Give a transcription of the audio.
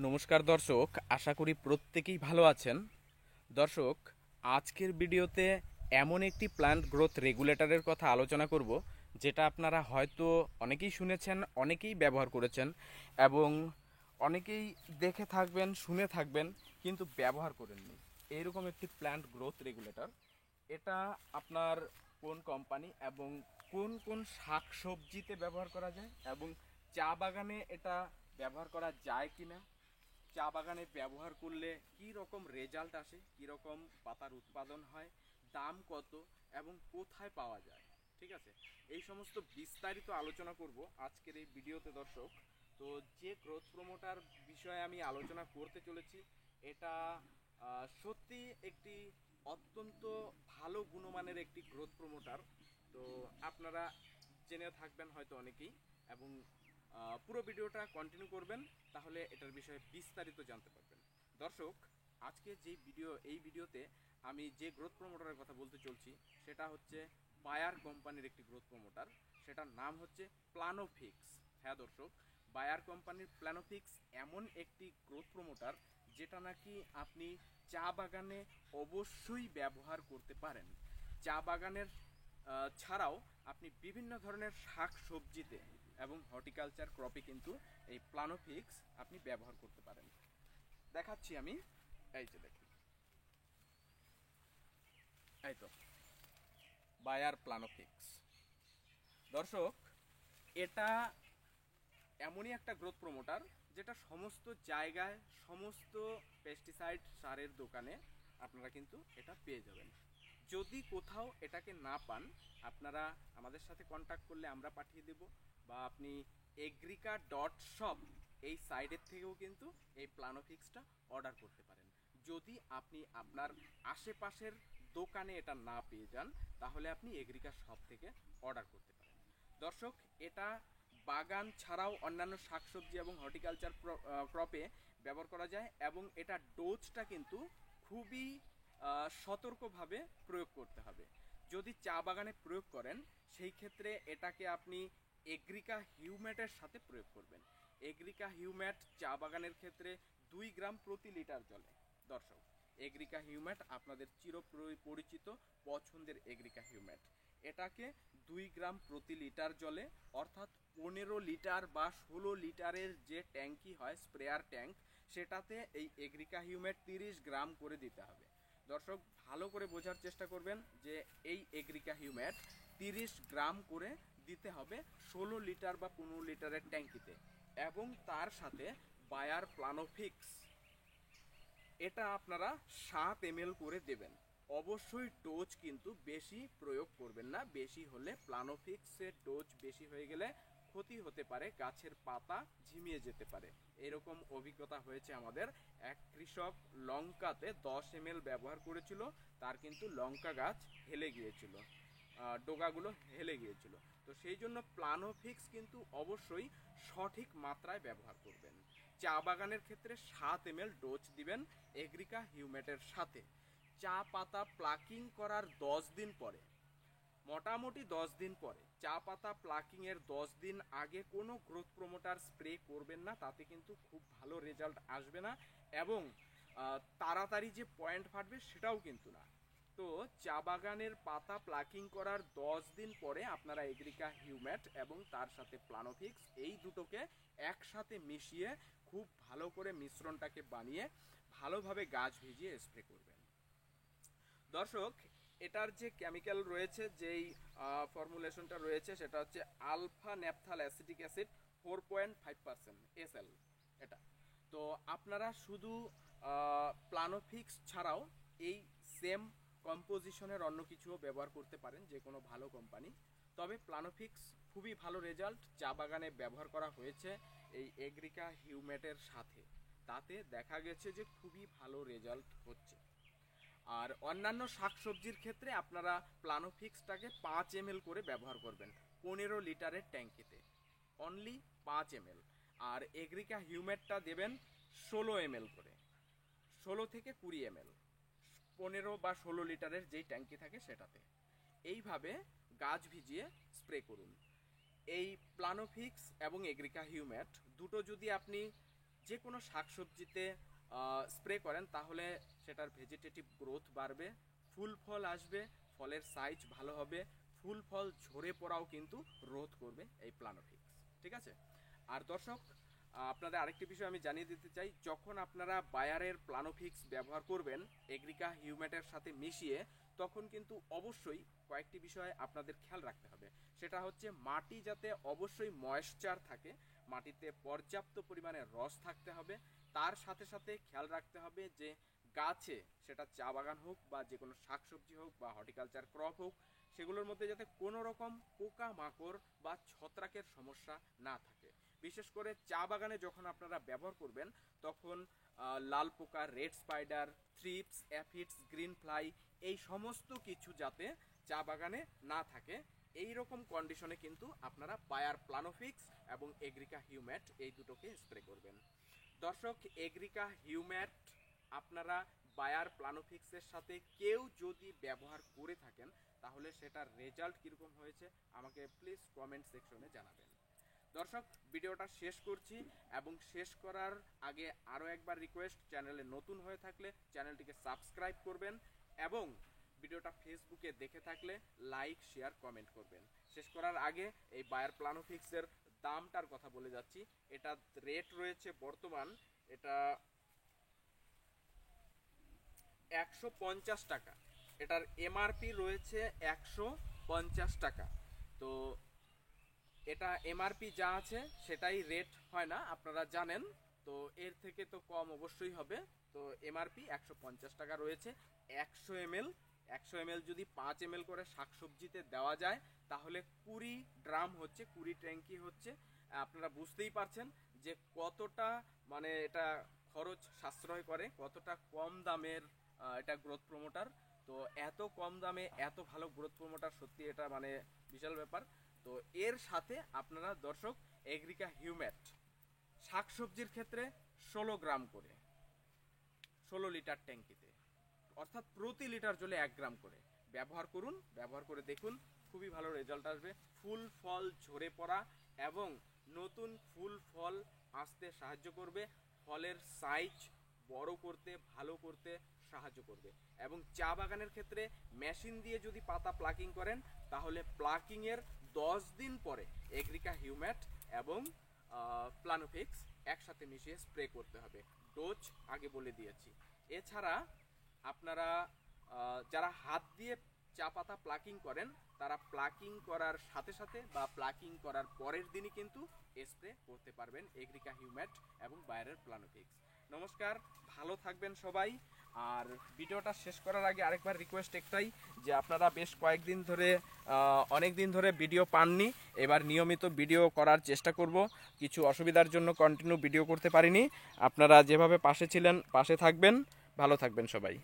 নমস্কার দর্শক, আশা করি প্রত্যেকেই ভালো আছেন। দর্শক, আজকের ভিডিওতে এমন একটি প্ল্যান্ট গ্রোথ রেগুলেটরের কথা আলোচনা করব, যেটা আপনারা হয়তো অনেকেই শুনেছেন, অনেকেই ব্যবহার করেছেন এবং অনেকেই দেখে থাকবেন, শুনে থাকবেন, কিন্তু ব্যবহার করেননি। এইরকম একটি প্ল্যান্ট গ্রোথ রেগুলেটর। এটা আপনার কোন কোম্পানি এবং কোন কোন শাক সবজিতে ব্যবহার করা যায় এবং চা বাগানে এটা ব্যবহার করা যায় কিনা, চা বাগানে ব্যবহার করলে কি রকম রেজাল্ট আসে, কি রকম পাতার উৎপাদন হয়, দাম কত এবং কোথায় পাওয়া যায়, ঠিক আছে, এই সমস্ত বিস্তারিত আলোচনা করব আজকের এই ভিডিওতে দর্শক। তো যে গ্রোথ প্রমোটার বিষয়ে আমি আলোচনা করতে চলেছি, এটা সত্যি একটি অত্যন্ত ভালো গুণমানের একটি গ্রোথ প্রমোটার। তো আপনারা জেনে থাকবেন হয়তো অনেকেই, এবং পুরো ভিডিওটা কন্টিনিউ করবেন, তাহলে এটার বিষয়ে বিস্তারিত জানতে পারবেন। দর্শক, আজকে এই ভিডিওতে আমি যে গ্রোথ প্রমোটারের কথা বলতে চলছি, সেটা হচ্ছে বায়ার কোম্পানির একটি গ্রোথ প্রমোটার। সেটার নাম হচ্ছে প্লানোফিক্স। হ্যাঁ দর্শক, বায়ার কোম্পানির প্লানোফিক্স এমন একটি গ্রোথ প্রমোটার যেটা নাকি আপনি চা বাগানে অবশ্যই ব্যবহার করতে পারেন। চা বাগানের ছাড়াও আপনি বিভিন্ন ধরনের শাক সবজিতে এবং হর্টিকালচার ক্রপে কিন্তু এই প্লানোফিক্স আপনি ব্যবহার করতে পারেন। দেখাচ্ছি আমি, এই যে দেখুন, এই তো বায়ার প্লানোফিক্স। দর্শক, এটা এমনই একটা গ্রোথ প্রমোটার যেটা সমস্ত জায়গায়, সমস্ত পেস্টিসাইড সারের দোকানে আপনারা কিন্তু এটা পেয়ে যাবেন। যদি কোথাও এটাকে না পান, আপনারা আমাদের সাথে কন্ট্যাক্ট করলে আমরা পাঠিয়ে দেব, বা আপনি এগ্রিকা.শপ এই সাইটের থেকেও কিন্তু এই প্লানোফিক্সটা অর্ডার করতে পারেন। যদি আপনি আপনার আশেপাশের দোকানে এটা না পেয়ে যান, তাহলে আপনি এগ্রিকা শপ থেকে অর্ডার করতে পারেন। দর্শক, এটা বাগান ছাড়াও অন্যান্য শাকসবজি এবং হর্টিকালচার ক্রপে ব্যবহার করা যায়, এবং এটা ডোজটা কিন্তু খুবই সতর্কভাবে প্রয়োগ করতে হবে। যদি চা বাগানে প্রয়োগ করেন, সেই ক্ষেত্রে এটাকে আপনি এগ্রিকা হিউম্যাটের সাথে প্রয়োগ করবেন। এগ্রিকা হিউম্যাট চা বাগানের ক্ষেত্রে 2 গ্রাম প্রতি লিটার জলে। দর্শক, এগ্রিকা হিউম্যাট আপনাদের চির পরিচিত পছন্দের এগ্রিকা হিউম্যাট, এটাকে 2 গ্রাম প্রতি লিটার জলে, অর্থাৎ 15 লিটার বা 16 লিটারের যে ট্যাঙ্কি হয়, স্প্রেয়ার ট্যাঙ্ক, সেটাতে এই এগ্রিকা হিউম্যাট 30 গ্রাম করে দিতে হবে। দর্শক, ভালো করে বোঝার চেষ্টা করবেন যে এই এগ্রিকা হিউম্যাট 30 গ্রাম করে দিতে হবে 16 লিটার বা 15 লিটারের ট্যাঙ্কিতে, এবং তার সাথে বায়ার প্লানোফিক্স এটা আপনারা 7 ml করে দেবেন। অবশ্যই ডোজ কিন্তু বেশি প্রয়োগ করবেন না, বেশি হলে প্লানোফিক্সের ডোজ বেশি হয়ে গেলে ক্ষতি হতে পারে, গাছের পাতা ঝিমিয়ে যেতে পারে। এরকম অভিজ্ঞতা হয়েছে আমাদের। এক কৃষক লঙ্কাতে 10 ml ব্যবহার করেছিল, তার কিন্তু লঙ্কা গাছ হেলে গিয়েছিল, ডোগাগুলো হেলে গিয়েছিল। তো সেই জন্য প্লানোফিক্স কিন্তু অবশ্যই সঠিক মাত্রায় ব্যবহার করবেন। চা বাগানের ক্ষেত্রে 7 ml ডোজ দিবেন এগ্রিকা হিউম্যাটের সাথে। চা পাতা প্লাকিং করার 10 দিন পরে, মোটামুটি 10 দিন পরে, চা পাতা প্লাকিংয়ের 10 দিন আগে কোনো গ্রোথ প্রমোটার স্প্রে করবেন না, তাতে কিন্তু খুব ভালো রেজাল্ট আসবে না, এবং তাড়াতাড়ি যে পয়েন্ট ফাটবে সেটাও কিন্তু না। তো চা বাগানের পাতা প্লাকিং করার 10 দিন পরে আপনারা এগ্রিকা হিউম্যাট এবং তার সাথে প্লানোফিক্স এই দুটোকে একসাথে মিশিয়ে খুব ভালো করে মিশ্রণটাকে বানিয়ে ভালোভাবে গাছ ভিজিয়ে স্প্রে করবেন। দর্শক, এটার যে কেমিক্যাল রয়েছে, যেই ফর্মুলেশনটা রয়েছে, সেটা হচ্ছে আলফা ন্যাপথাল অ্যাসিটিক অ্যাসিড 4.5% SL। এটা তো আপনারা শুধু প্লানোফিক্স ছাড়াও এই সেম কম্পোজিশনের অন্য কিছুও ব্যবহার করতে পারেন, যে কোনো ভালো কোম্পানি। তবে প্লানোফিক্স খুবই ভালো রেজাল্ট চা বাগানে ব্যবহার করা হয়েছে এই এগ্রিকা হিউম্যাটের সাথে, তাতে দেখা গেছে যে খুবই ভালো রেজাল্ট হচ্ছে। আর অন্যান্য শাকসবজির ক্ষেত্রে আপনারা প্লানোফিক্সটাকে 5 ml করে ব্যবহার করবেন 15 লিটারের ট্যাঙ্কিতে, অনলি 5 ml। আর এগ্রিকা হিউম্যাটটা দেবেন 16 ml করে, 16 থেকে 20 ml, 15 বা 16 লিটারের যেই ট্যাঙ্কি থাকে সেটাতে। এইভাবে গাছ ভিজিয়ে স্প্রে করুন। এই প্লানোফিক্স এবং এগ্রিকা হিউম্যাট দুটো যদি আপনি যে কোনো শাকসবজিতে স্প্রে করেন তাহলে সেটার ভেজিটেটিভ গ্রোথ বাড়বে, ফুল ফল আসবে, ফলের সাইজ ভালো হবে, ফুল ফল ঝরে পড়াও কিন্তু রোধ করবে এই প্লানোফিক্স। ঠিক আছে। আর দর্শক, আপনাদের আরেকটি বিষয় আমি জানিয়ে দিতে চাই, যখন আপনারা বায়ারের প্লানোফিক্স ব্যবহার করবেন এগ্রিকা হিউম্যাটের সাথে মিশিয়ে, তখন কিন্তু অবশ্যই কয়েকটি বিষয় আপনাদের খেয়াল রাখতে হবে। সেটা হচ্ছে মাটি যাতে অবশ্যই ময়েশ্চার থাকে, মাটিতে পর্যাপ্ত পরিমাণে রস থাকতে হবে। তার সাথে সাথে খেয়াল রাখতে হবে যে গাছে, সেটা চা বাগান হোক বা যে কোনো শাকসবজি হোক বা হর্টিকালচার ক্রপ হোক, সেগুলোর মধ্যে যাতে কোনো রকম পোকা মাকড় বা ছত্রাকের সমস্যা না থাকে। বিশেষ করে চা বাগানে যখন আপনারা ব্যবহার করবেন তখন লাল পোকা, red spider, thrips, aphids, green fly, এই সমস্ত কিছু যাতে চা বাগানে না থাকে, এই রকম কন্ডিশনে কিন্তু আপনারা বায়ার প্লানোফিক্স এবং এগ্রিকা হিউম্যাট এই দুটোকে স্প্রে করবেন। দর্শক, এগ্রিকা হিউম্যাট আপনারা বায়ার প্লানোফিক্সের সাথে কেউ যদি ব্যবহার করে থাকেন তাহলে সেটার রেজাল্ট কীরকম হয়েছে আমাকে প্লিজ কমেন্ট সেকশনে জানাবেন। দর্শক, ভিডিওটা শেষ করছি এবং শেষ করার আগে আরও একবার রিকোয়েস্ট, চ্যানেলে নতুন হয়ে থাকলে চ্যানেলটিকে সাবস্ক্রাইব করবেন এবং ভিডিওটা ফেসবুকে দেখে থাকলে লাইক, শেয়ার, কমেন্ট করবেন। শেষ করার আগে এই বায়ার প্লানোফিক্সের দামটার কথা বলে যাচ্ছি। এটা রেট রয়েছে বর্তমান, এটা 150 টাকা। এটার এমআরপি রয়েছে 150 টাকা। তো এটা এমআরপি যা আছে সেটাই রেট হয় না, আপনারা জানেন। তো এর থেকে তো কম অবশ্যই হবে। তো এমআরপি 150 টাকা রয়েছে। 100 ml যদি 5 ml করে শাকসবজিতে দেওয়া যায় তাহলে 20 ড্রাম হচ্ছে, 20 ট্যাঙ্কি হচ্ছে। আপনারা বুঝতেই পারছেন যে কতটা মানে এটা খরচ সাশ্রয় করে, কতটা কম দামের এটা গ্রোথ প্রমোটার। তো এত কম দামে এত ভালো গ্রোথ প্রমোটার, সত্যি এটা মানে বিশাল ব্যাপার। তো এর সাথে আপনারা দর্শক এগ্রিকা হিউম্যাট শাকসবজির ক্ষেত্রে 16 গ্রাম করে 16 লিটার ট্যাঙ্কিতে, অর্থাৎ প্রতি লিটার জলে 1 গ্রাম করে ব্যবহার করুন। ব্যবহার করে দেখুন, খুবই ভালো রেজাল্ট আসবে। ফুল ফল ঝরে পড়া এবং নতুন ফুল ফল আসতে সাহায্য করবে, ফলের সাইজ বড় করতে, ভালো করতে সাহায্য করবে। এবং চা বাগানের ক্ষেত্রে মেশিন দিয়ে যদি পাতা প্লাকিং করেন তাহলে প্লাকিংয়ের 10 দিন পরে এগ্রিকা হিউম্যাট এবং প্লানোফিক্স একসাথে মিশিয়ে স্প্রে করতে হবে। ডোজ আগে বলে দিয়েছি। এছাড়া আপনারা যারা হাত দিয়ে চা পাতা প্লাকিং করেন তারা প্লাকিং করার সাথে সাথে বা প্লাকিং করার পরের দিনই কিন্তু স্প্রে করতে পারবেন এগ্রিকা হিউম্যাট এবং বায়ারের প্লানোফিক্স। নমস্কার, ভালো থাকবেন সবাই। আর ভিডিওটা শেষ করার আগে আরেকবার রিকোয়েস্ট একটাই, যে আপনারা বেশ কয়েকদিন ধরে অনেক দিন ধরে ভিডিও পাননি, এবার নিয়মিত ভিডিও করার চেষ্টা করব। কিছু অসুবিধার জন্য কন্টিনিউ ভিডিও করতে পারিনি। আপনারা যেভাবে পাশে ছিলেন পাশে থাকবেন, ভালো থাকবেন সবাই।